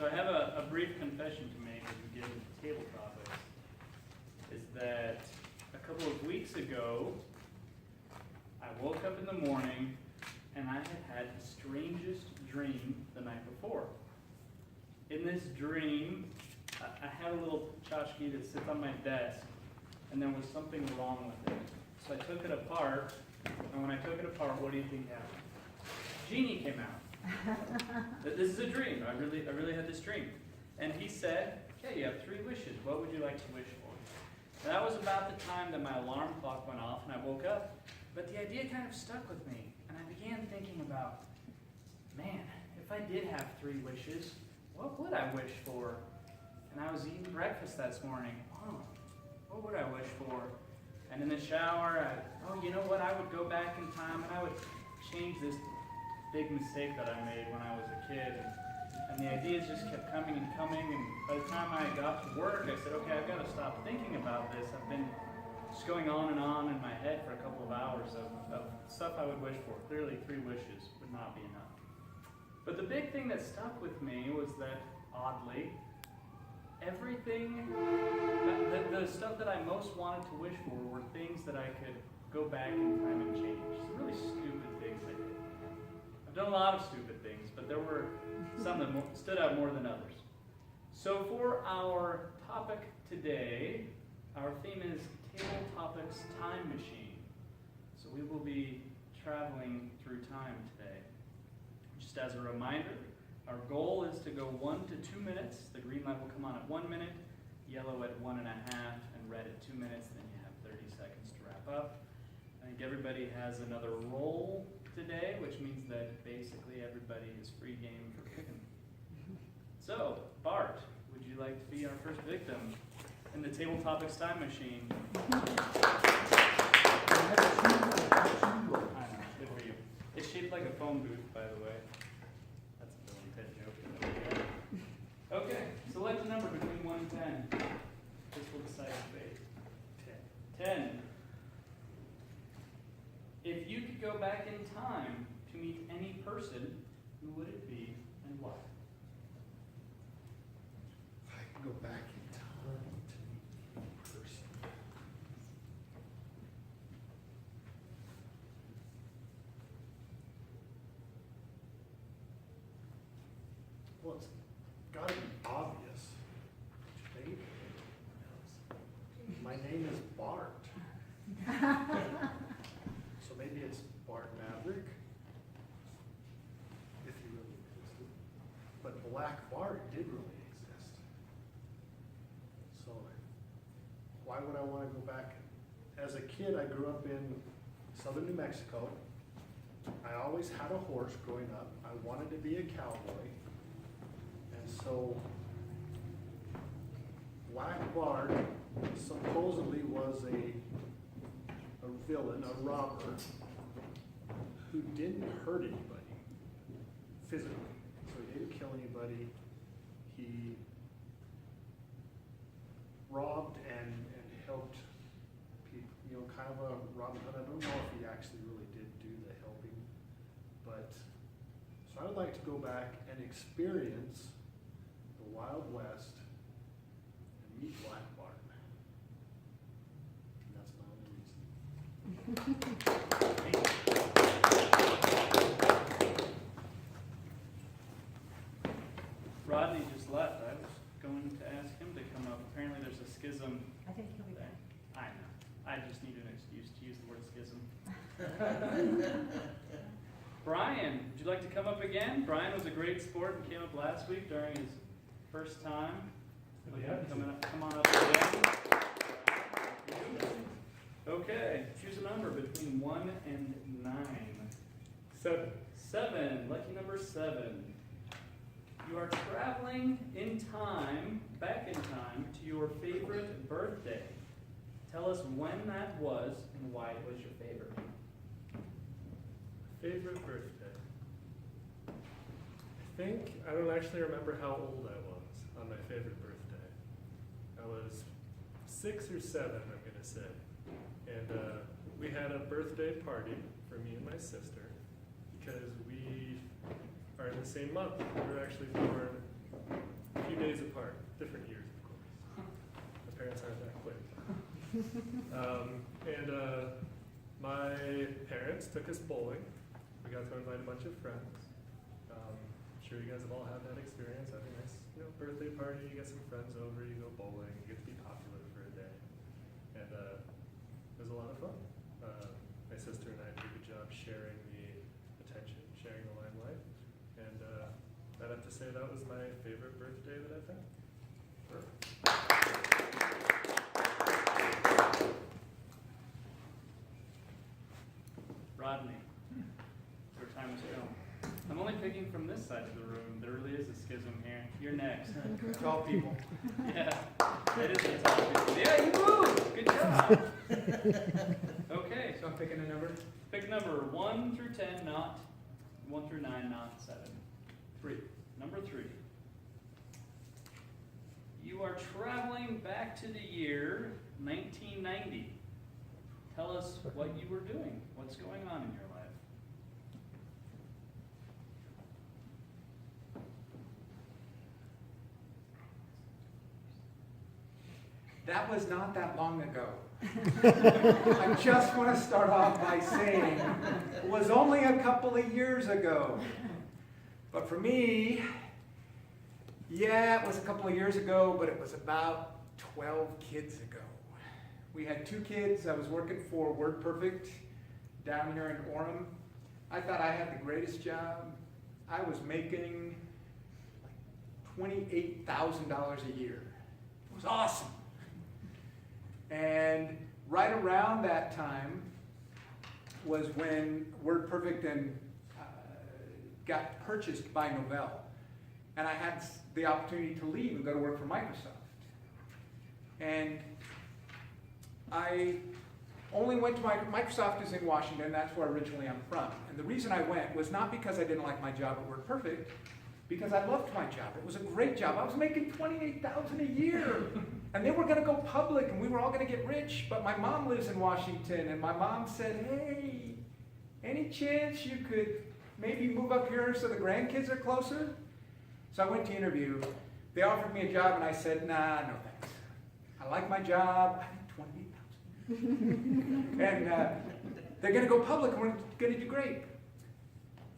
So I have a brief confession to make as we get into table topics, is that a couple of weeks ago, I woke up in the morning and I had the strangest dream the night before. In this dream, I had a little tchotchke that sits on my desk, and there was something wrong with it. So I took it apart, and when I took it apart, what do you think happened? Genie came out. This is a dream. I really had this dream. And he said, okay, you have 3 wishes. What would you like to wish for? And that was about the time that my alarm clock went off and I woke up. But the idea kind of stuck with me. And I began thinking about, man, if I did have 3 wishes, what would I wish for? And I was eating breakfast this morning. Oh, what would I wish for? And in the shower, you know what? I would go back in time and I would change this big mistake that I made when I was a kid. And the ideas just kept coming and coming. And by the time I got to work, I said, okay, I've got to stop thinking about this. I've been just going on in my head for a couple of hours of stuff I would wish for. Clearly, 3 wishes would not be enough. But the big thing that stuck with me was that, oddly, everything, the stuff that I most wanted to wish for were things that I could go back in time and change. Some really stupid things I did. I've done a lot of stupid things, but there were some that stood out more than others. So for our topic today, our theme is Table Topics Time Machine. So we will be traveling through time today. Just as a reminder, our goal is to go 1 to 2 minutes. The green light will come on at 1 minute, yellow at 1.5, and red at 2 minutes. Then you have 30 seconds to wrap up. I think everybody has another role today, which means that basically everybody is free game for picking. So, Bart, would you like to be our first victim in the Table Topics Time Machine? I know, good for you. It's shaped like a phone booth, by the way. That's a Billy Ted joke. Okay, select a number between 1 and 10. This will decide the fate. 10. If you could go back in time to meet any person, who would it be and why? If I could go back in time to meet any person. Well, it's gotta be obvious. Maybe. My name is Bart. So maybe it's Bart Maverick, if he really existed. But Black Bart did really exist. So why would I want to go back? As a kid, I grew up in southern New Mexico. I always had a horse growing up. I wanted to be a cowboy. And so Black Bart supposedly was a villain, a robber, who didn't hurt anybody physically. So he didn't kill anybody. He robbed and helped people, kind of a Robin Hood. I don't know if he actually really did do the helping, but so I would like to go back and experience the Wild West and meet Black Bart. And that's my only reason. Rodney just left. I was going to ask him to come up. Apparently there's a schism I think he'll be there. back. I know. I just need an excuse to use the word schism. Brian, would you like to come up again? Brian was a great sport and came up last week during his first time. Come on up again. Okay, choose a number between 1 and 9. 7. 7, lucky number 7. You are traveling in time, back in time, to your favorite birthday. Tell us when that was and why it was your favorite. Favorite birthday? I don't actually remember how old I was on my favorite birthday. I was 6 or 7, I'm going to say. And we had a birthday party for me and my sister because we are in the same month. We were actually born My parents took us bowling. We got to invite a bunch of friends. I'm sure you guys have all had that experience. Have a nice, birthday party. You get some friends over. You go bowling. You get to be popular for a day, and it was a lot of fun. My sister and I did a good job sharing the attention, sharing the limelight, and I'd have to say that was my favorite birthday that I've had. Rodney, your time has come. I'm only picking from this side of the room. There really is a schism here. You're next. Tall people. Yeah, it is the tall people. Yeah, you moved. Good job. Okay, So I'm picking a number? pick number 1 through 10, not 1 through 9, not 7. 3. Number 3. You are traveling back to the year 1990. Tell us what you were doing. What's going on in your life? That was not that long ago. I just want to start off by saying it was only a couple of years ago. But for me, yeah, it was a couple of years ago, but it was about 12 kids ago. We had 2 kids. I was working for WordPerfect down here in Orem. I thought I had the greatest job. I was making like $28,000 a year. It was awesome. And right around that time was when WordPerfect and got purchased by Novell. And I had the opportunity to leave and go to work for Microsoft. And I only went to Microsoft is in Washington. That's where originally I'm from. And the reason I went was not because I didn't like my job at WordPerfect, because I loved my job. It was a great job. I was making $28,000 a year. And they were going to go public, and we were all going to get rich. But my mom lives in Washington, and my mom said, hey, any chance you could maybe move up here so the grandkids are closer? So I went to interview. They offered me a job, and I said, nah, no thanks. I like my job. I make $28,000. And they're going to go public, and we're going to do great.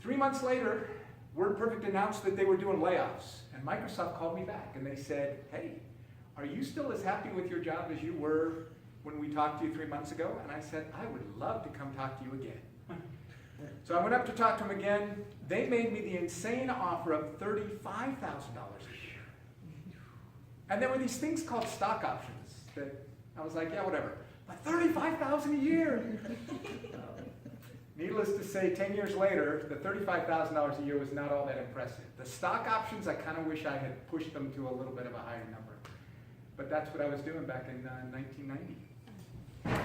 3 months later, WordPerfect announced that they were doing layoffs. And Microsoft called me back, and they said, hey, are you still as happy with your job as you were when we talked to you 3 months ago? And I said, I would love to come talk to you again. So I went up to talk to them again. They made me the insane offer of $35,000 a year. And there were these things called stock options that I was like, yeah, whatever. But $35,000 a year. Needless to say, 10 years later, the $35,000 a year was not all that impressive. The stock options, I kind of wish I had pushed them to a little bit of a higher number. But that's what I was doing back in 1990. Looks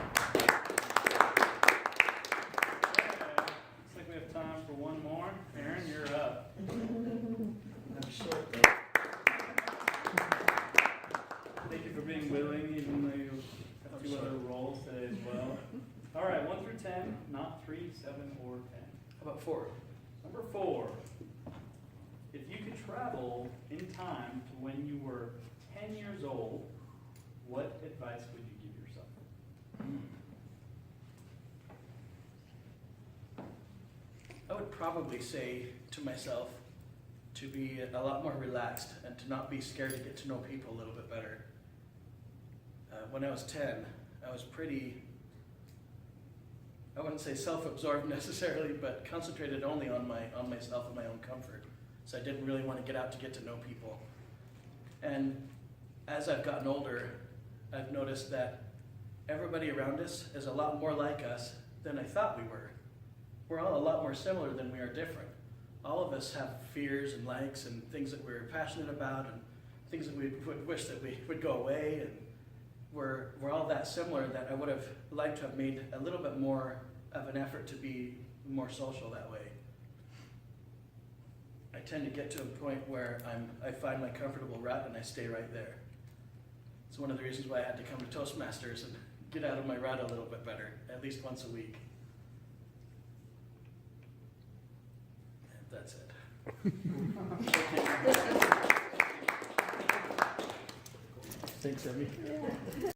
like we have time for one more. Aaron, you're up. I'm short though. Thank you for being willing, even though you have 2 other roles today as well. All right, 1 through 10, not 3, 7, or 10. How about 4? Number 4. If you could travel in time to when you were 10 years old, what advice would you give yourself? I would probably say to myself to be a lot more relaxed and to not be scared to get to know people a little bit better. When I was 10, I was pretty, I wouldn't say self-absorbed necessarily, but concentrated only on myself and my own comfort. So I didn't really want to get to know people. And as I've gotten older, I've noticed that everybody around us is a lot more like us than I thought we were. We're all a lot more similar than we are different. All of us have fears and likes and things that we're passionate about and things that we would wish that we would go away. And we're all that similar that I would have liked to have made a little bit more of an effort to be more social that way. I tend to get to a point where I find my comfortable rut and I stay right there. It's one of the reasons why I had to come to Toastmasters and get out of my rut a little bit better, at least once a week. And that's it. Thanks, Emmy.